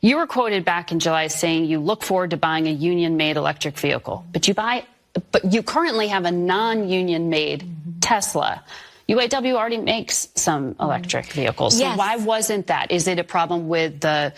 You were quoted back in July saying you look forward to buying a union-made electric vehicle, but you currently have a non-union-made Tesla. UAW already makes some electric vehicles. Yes. So why wasn't that? Is it a problem with the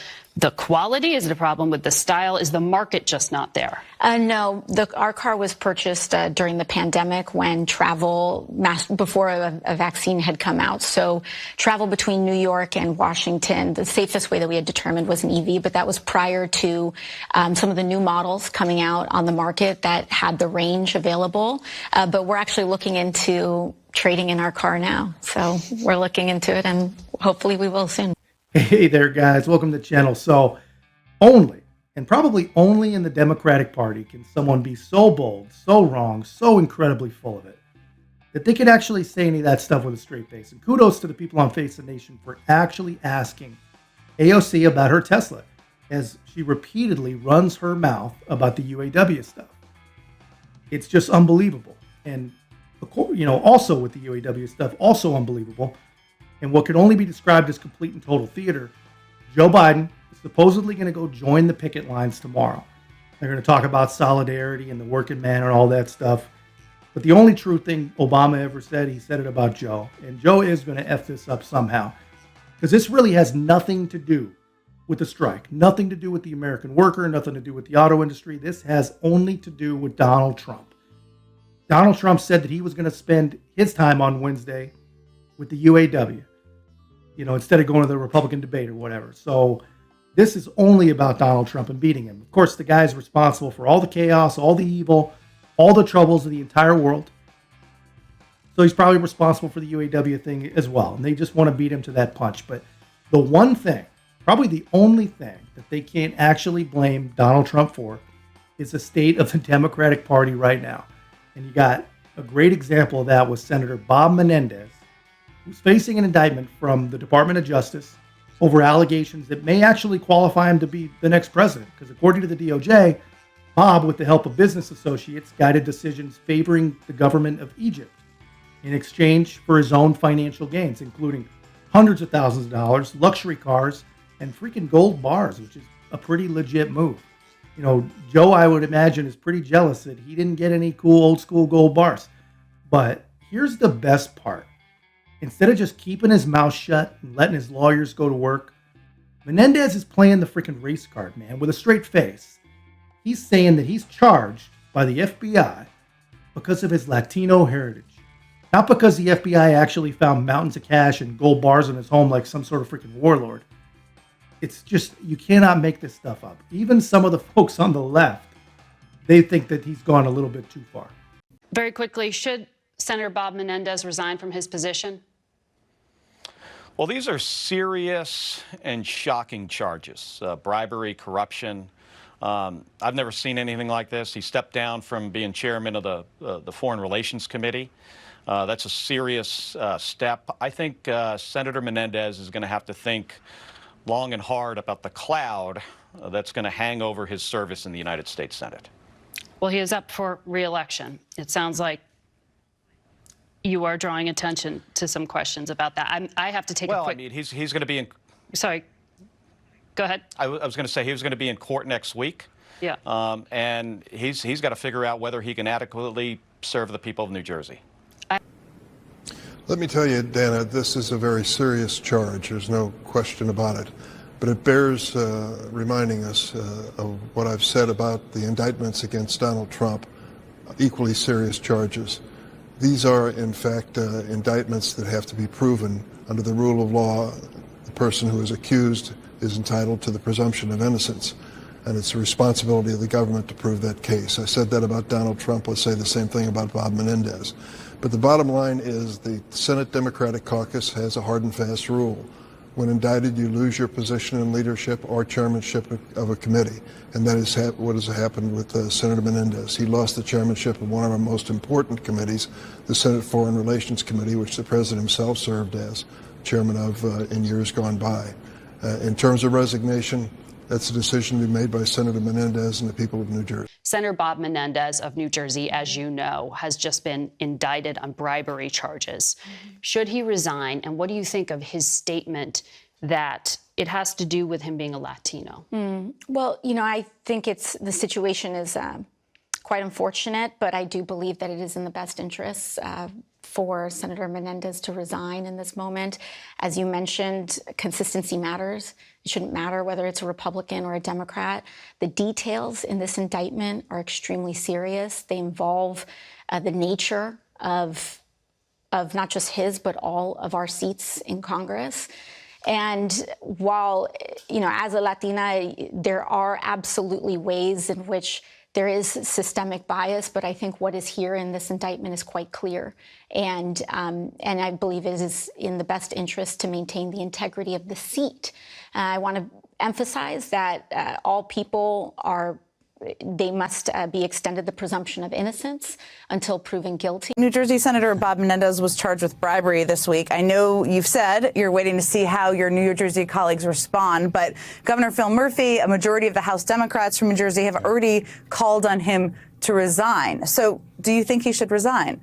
quality? Is it a problem with the style? Is the market just not there? No, our car was purchased during the pandemic when before a vaccine had come out. So travel between New York and Washington, the safest way that we had determined was an EV, but that was prior to some of the new models coming out on the market that had the range available. But we're actually looking into trading in our car now. So we're looking into it, and hopefully we will soon. Hey there, guys. Welcome to the channel. So only, and probably only in the Democratic Party, can someone be so bold, so wrong, so incredibly full of it, that they could actually say any of that stuff with a straight face. And kudos to the people on Face the Nation for actually asking AOC about her Tesla, as she repeatedly runs her mouth about the UAW stuff. It's just unbelievable. And, also with the UAW stuff, also unbelievable. And what could only be described as complete and total theater, Joe Biden is supposedly going to go join the picket lines tomorrow. They're going to talk about solidarity and the working man and all that stuff. But the only true thing Obama ever said, he said it about Joe. And Joe is going to F this up somehow. Because this really has nothing to do with the strike. Nothing to do with the American worker. Nothing to do with the auto industry. This has only to do with Donald Trump. Donald Trump said that he was going to spend his time on Wednesday with the UAW. Instead of going to the Republican debate or whatever. So this is only about Donald Trump and beating him. Of course, the guy's responsible for all the chaos, all the evil, all the troubles of the entire world. So he's probably responsible for the UAW thing as well. And they just want to beat him to that punch. But the one thing, probably the only thing that they can't actually blame Donald Trump for is the state of the Democratic Party right now. And you got a great example of that with Senator Bob Menendez, who's facing an indictment from the Department of Justice over allegations that may actually qualify him to be the next president. Because according to the DOJ, Bob, with the help of business associates, guided decisions favoring the government of Egypt in exchange for his own financial gains, including hundreds of thousands of dollars, luxury cars, and freaking gold bars, which is a pretty legit move. Joe, I would imagine, is pretty jealous that he didn't get any cool old school gold bars. But here's the best part. Instead of just keeping his mouth shut and letting his lawyers go to work, Menendez is playing the freaking race card, man, with a straight face. He's saying that he's charged by the FBI because of his Latino heritage. Not because the FBI actually found mountains of cash and gold bars in his home like some sort of freaking warlord. It's just, you cannot make this stuff up. Even some of the folks on the left, they think that he's gone a little bit too far. Very quickly, should Senator Bob Menendez resign from his position? Well, these are serious and shocking charges. Bribery, corruption. I've never seen anything like this. He stepped down from being chairman of the Foreign Relations Committee. That's a serious step. I think Senator Menendez is going to have to think long and hard about the cloud that's going to hang over his service in the United States Senate. Well, he is up for re-election. It sounds like you are drawing attention to some questions about that. I have to take a quick... Well, I mean, he's going to be in... Sorry. Go ahead. I was going to say he was going to be in court next week. Yeah. And he's got to figure out whether he can adequately serve the people of New Jersey. Let me tell you, Dana, this is a very serious charge. There's no question about it. But it bears reminding us of what I've said about the indictments against Donald Trump, equally serious charges. These are, in fact, indictments that have to be proven under the rule of law. The person who is accused is entitled to the presumption of innocence, and it's the responsibility of the government to prove that case. I said that about Donald Trump. Let's say the same thing about Bob Menendez. But the bottom line is the Senate Democratic Caucus has a hard and fast rule. When indicted, you lose your position in leadership or chairmanship of a committee. And that is what has happened with Senator Menendez. He lost the chairmanship of one of our most important committees, the Senate Foreign Relations Committee, which the president himself served as chairman of in years gone by. In terms of resignation, that's a decision to be made by Senator Menendez and the people of New Jersey. Senator Bob Menendez of New Jersey, as you know, has just been indicted on bribery charges. Should he resign? And what do you think of his statement that it has to do with him being a Latino? Well, I think the situation is quite unfortunate, but I do believe that it is in the best interests for Senator Menendez to resign in this moment. As you mentioned, consistency matters. It shouldn't matter whether it's a Republican or a Democrat. The details in this indictment are extremely serious. They involve the nature of not just his, but all of our seats in Congress. And while, as a Latina, there are absolutely ways in which there is systemic bias, but I think what is here in this indictment is quite clear. And I believe it is in the best interest to maintain the integrity of the seat. I want to emphasize that all people they must be extended the presumption of innocence until proven guilty. New Jersey Senator Bob Menendez was charged with bribery this week. I know you've said you're waiting to see how your New Jersey colleagues respond, but Governor Phil Murphy, a majority of the House Democrats from New Jersey, have already called on him to resign. So do you think he should resign?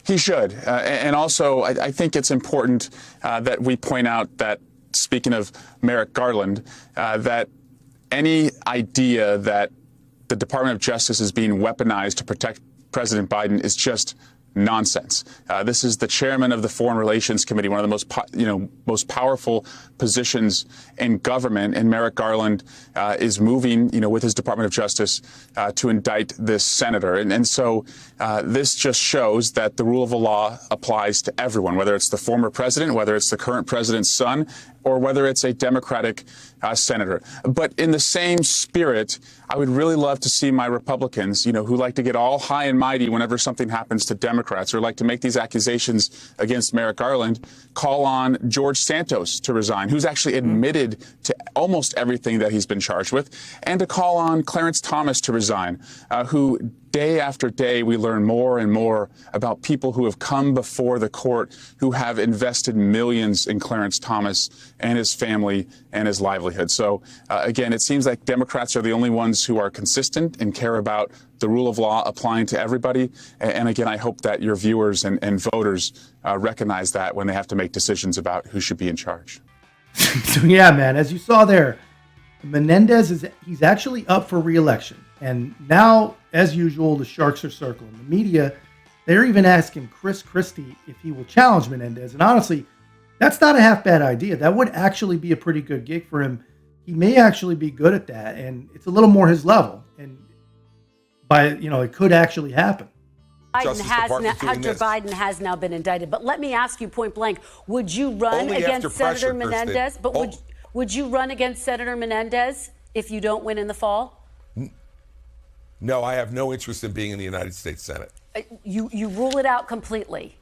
He should. And also, I think it's important that we point out that, speaking of Merrick Garland, that any idea that the Department of Justice is being weaponized to protect President Biden is just nonsense. This is the chairman of the Foreign Relations Committee, one of the most powerful positions in government, and Merrick Garland is moving, with his Department of Justice to indict this senator. And so this just shows that the rule of the law applies to everyone, whether it's the former president, whether it's the current president's son, or whether it's a Democratic senator. But in the same spirit, I would really love to see my Republicans, who like to get all high and mighty whenever something happens to Democrats or like to make these accusations against Merrick Garland, call on George Santos to resign, who's actually admitted to almost everything that he's been charged with, and to call on Clarence Thomas to resign, who day after day, we learn more and more about people who have come before the court who have invested millions in Clarence Thomas and his family and his livelihood. So, again, it seems like Democrats are the only ones who are consistent and care about the rule of law applying to everybody. And again, I hope that your viewers and voters recognize that when they have to make decisions about who should be in charge. So, yeah, man, as you saw there, Menendez he's actually up for re-election. And now, as usual, the sharks are circling. The media, they're even asking Chris Christie if he will challenge Menendez. And honestly, that's not a half bad idea. That would actually be a pretty good gig for him. He may actually be good at that. And it's a little more his level. And it could actually happen. Hunter Biden has now been indicted. But let me ask you point blank, would you run against Senator Menendez? But would you run against Senator Menendez if you don't win in the fall? No, I have no interest in being in the United States Senate. You rule it out completely?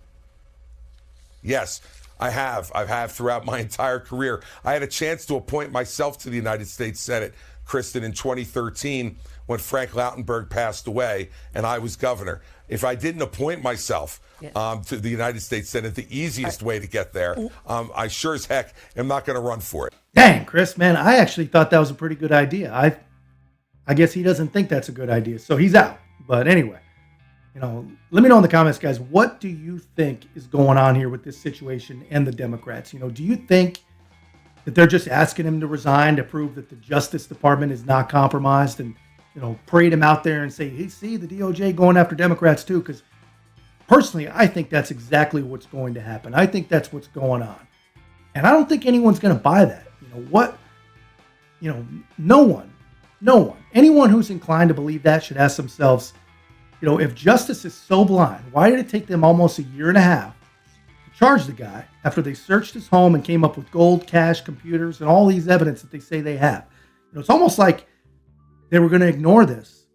Yes, I have. I've had throughout my entire career. I had a chance to appoint myself to the United States Senate, Kristen, in 2013 when Frank Lautenberg passed away and I was governor. If I didn't appoint myself to the United States Senate, the easiest way to get there, I sure as heck am not going to run for it. Dang, Chris, man, I actually thought that was a pretty good idea. I guess he doesn't think that's a good idea, so he's out. But anyway, let me know in the comments, guys, what do you think is going on here with this situation and the Democrats? Do you think that they're just asking him to resign to prove that the Justice Department is not compromised and, parade him out there and say, hey, see, the DOJ going after Democrats too? Because personally, I think that's exactly what's going to happen. I think that's what's going on. And I don't think anyone's going to buy that. No one. Anyone who's inclined to believe that should ask themselves, if justice is so blind, why did it take them almost a year and a half to charge the guy after they searched his home and came up with gold, cash, computers, and all these evidence that they say they have? It's almost like they were going to ignore this.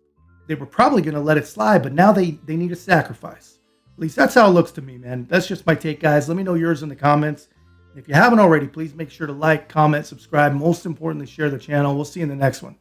They were probably going to let it slide, but now they need a sacrifice. At least that's how it looks to me, man. That's just my take, guys. Let me know yours in the comments. If you haven't already, please make sure to like, comment, subscribe. Most importantly, share the channel. We'll see you in the next one.